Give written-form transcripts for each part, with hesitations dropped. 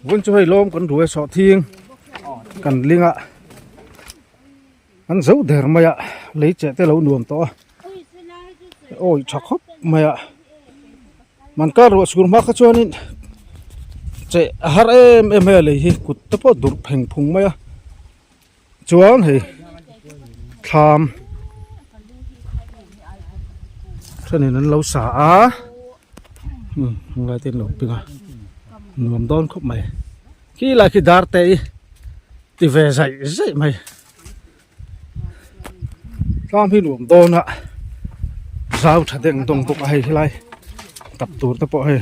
vẫn cho hay lom con đuôi sọ thiêng cần linh ạ ăn dấu để mày ạ lấy trẻ tới lâu nuông to ôi chắc khóc mày ạมันก็รู้สึกมากก็ชวนนี่เจ้าฮาร์เอ็มเลยฮิกุตตะพอดูเพ่งพุงไหมอะชวนเฮ้ทำฉะนั้นเราสาอะไรเต้นหลงปิงอ่ะหนุ่มโดนคบไหมขี้อะไรขี้ดาร์เตยตีเวใส่ไหมตอนพี่หนุ่มโดนอะสาวถัดเด้งตรงตุกไอ้ที่ไรตับตูดตะปอย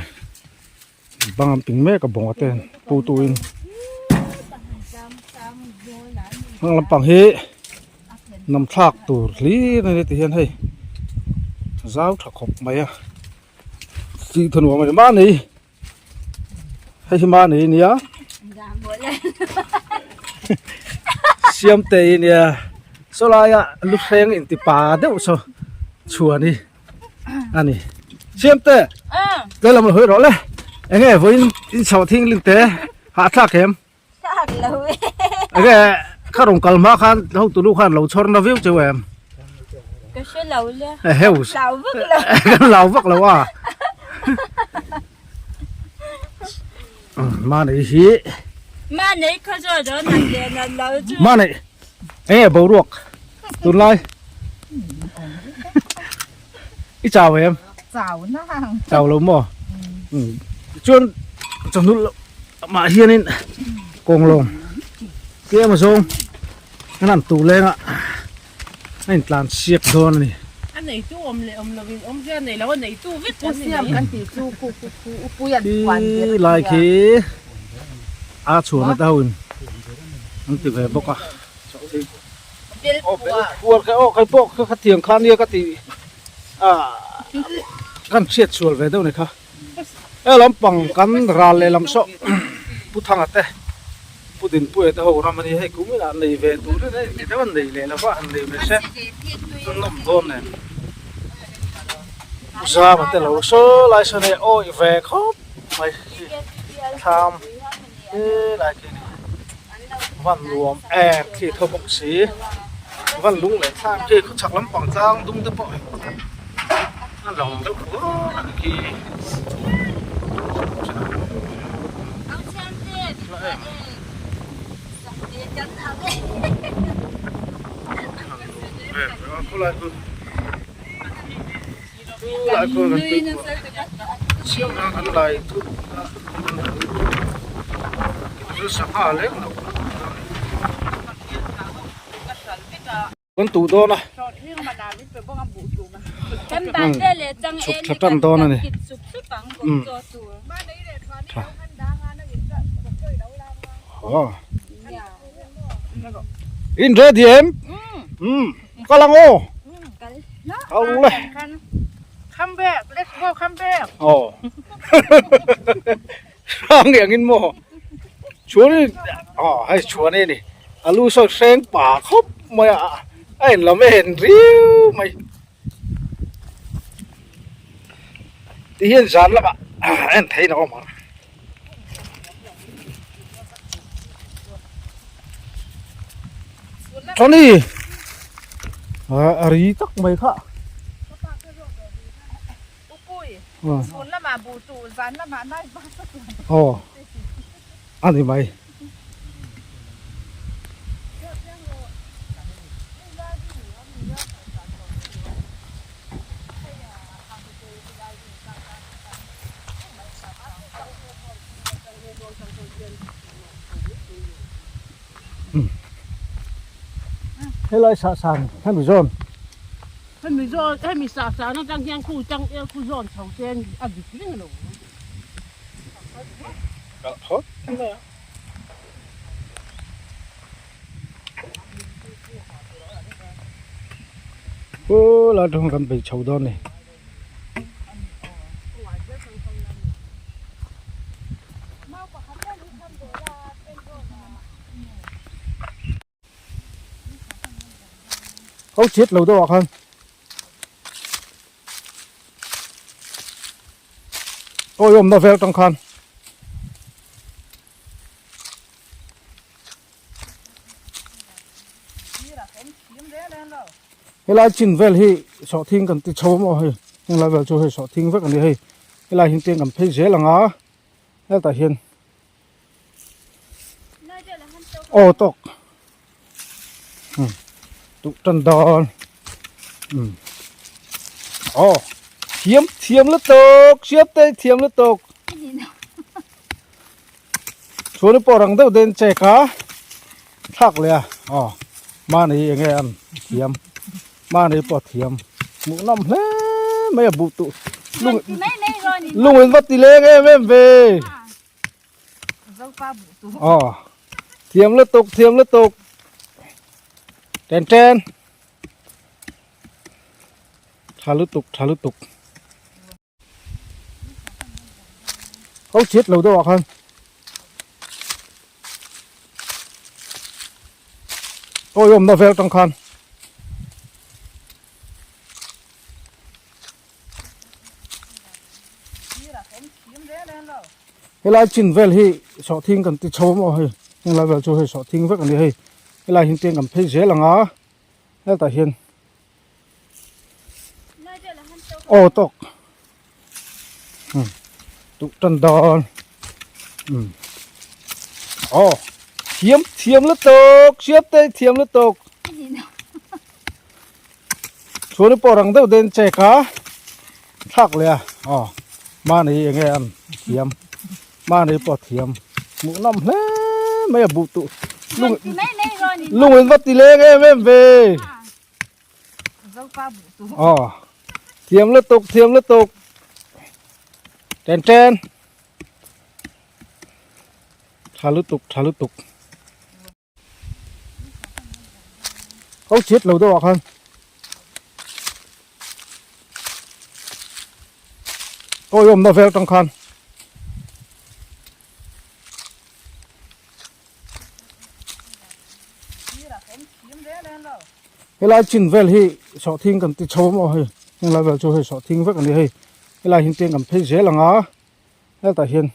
บางปิงแม่กับบ่งเต้นปูตูนบางลำปังเฮนำทากตูดลีนั่นนี่ที่เห็นให้สาวถักขบไหมอะสีถนนมันมาหนีให้ที่มาหนีเนี่ยเสียมเตยเนี่ยโซลายอะลูกแรงอินติปาเดี๋ยวโซชัวนี่อันนี้เชื่อมเตะเดี๋ยวเรามาเฮ้ยรอเลยไอ้เงี้ยวันนี้ชาวทิ้งลิงเตะหาทักเข็มไอ้เงี้ยข้ารงกัลมาขันเราตัวลูกขันเราชนเราวิวเจ้าแอมก็ช่วยเราเลยเฮ้ยเราวักเราว่ามาไหนสิมาไหนเขาจะโดนนั่นเดี๋ยวนั่นเราจะมาไหนไอ้เงี้ยบ่รวกตุนไล่อีเจ้าแอมเจ้านั่งเจ้าเราหม้อชวนจังนู้นมาเฮียนี่กงลงเกี่ยมาส่งนั่นตูเล้งอ่ะนั่นตานเสียบโดนนี่อันไหนตู้อมเลยอมเราอมเชื่อไหนแล้วอันไหนตู้วิทย์เสียบกันตีตู้กูปุยันควันลายขี้อาชวนมาเท่าอื่นนั่นติดไปบอกอ่ะโอ้เป็นขวดแค่โอ้ใครพวกเขาเถียงข้านี่ก็ตีกันเสียดส่วนไปเท่านี้ค่ะลำปังกันรานเลยลำโซ่พูดทางอะไรพูดดินพูดแต่หัวเรามันให้กูไม่ได้ในเวทูนี่ได้แต่วันนี้เลยแล้วว่าอันนี้ไม่ใช่ต้นลำต้นเนี่ยอุตส่าห์มาแต่เราโซ่ลายเสน่ห์โอ้ยเวคบไปทำลายกี่วันรวมที่ทบกสีวันลุงเลยทางที่เขาฉักลำปังจางดุ้งตะปอยนั่นลองดูกี่คนเชื่อมกันได้ทุกรู้สึกอะไรคนตู่โดนนะฉุกฉับตั้งโดนนะนี่อินเดียทีเอ็มกำลังโอ้เอาเลยคัมแบ็ก let's go คัมแบ็กโอ้ร้องอย่างนี้โม่ชวนนี่ให้ชวนนี่นี่อาลูส่งเสียงป่าครบมาไอ้เราไม่เห็นริ้วไม่ที่เห็นสันแล้วปะเอ็นไทยน้องมาตอนนี้อะไรตักไม่ค่ะศูนย์ละมาบูตูสันละมาได้บ้านสักส่วนอันนี้ไหมให้เลยสะสางท่านผู้ชมให้มีโซ่ให้มีสาสารจังยังคู่จังคู่โซ่เฉาเจนอันดิบเรื่องหนูก็ฮะโอ้เราต้องกันไปเฉาดอนนี่ เขาchết lâu đó không ôi ôm nó về trong khăn cái lai chín về thì sọ thiên cần tì chôm mà hay nhưng lại về cho hay sọ thiên với cái này hay cái lai hiện tiền cần thấy dễ là ngã cái tại hiện ô tóc tụ trần đòn ô thiếm lứt tóc xiết tay thiếm lứt tóc số nó bỏ rằng đâu đến chạy cá thắc liền mà này nghe ăn thiếm mà này bỏ thiếm mũ năm thế mấy bụ tụ lung lên vắt tì lên em về thiếm lứt tục trên thả lứt tục không chết lâu đâu không ôi ôm nó về trong khăn cái lai chín về thì sọ thiên cần tì chôm mà hay nhưng lại về cho hay sọ thiên với cái này hay cái lai hiện tiền cần thấy dễ là ngã cái tại hiện ô tóc tụ trần đòn thiếm lứt tóc xiết tay thiếm lứt tóc số nó bỏ rằng đâu đến chạy cá thắc liền mà này nghe ăn thiếm mà này bỏ thiếm mũ năm thế mấy bụ tụ lung lên vắt tì lên em về thiếm lứt tục trên thả lứt tục không chết lâu đâu không ôi ôm nó về trong khăn cái lai chín về thì sọ thiên cần tì chôm mà hay nhưng lại về cho hay sọ thiên với cái này hay cái lai hiện tiền cần thấy dễ là ngã cái tại hiện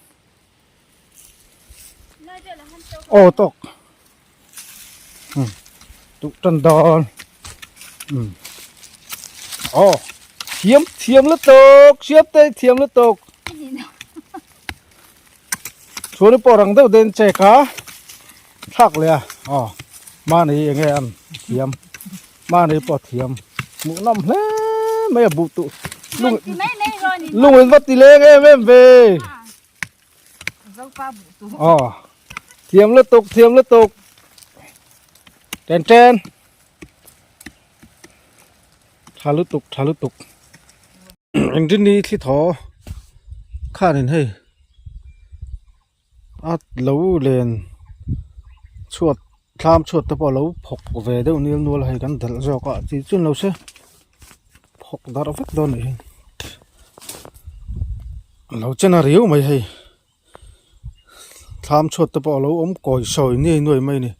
ô tóc tụ trần đòn thiếm lứt tóc xiết tay thiếm lứt tóc số nó bỏ rằng đâu đến chạy cá thắc liền mà này nghe ăn thiếm mà này bỏ thiếm mũ năm thế mấy bụ tụ lung lên vắt tì lên em về thiếm lứt tục trên thả lứt tục anh trên đi thì thọ khá đến hay lâu lên chuột tham chuột tập vào lâu phọc về đâu niêu nuôi hay gắn thật do cả chỉ chuyên lâu xe phọc đã vứt đó này lâu chân là riếu mày hay tham chuột tập vào lâu ống còi sỏi nè nuôi mày này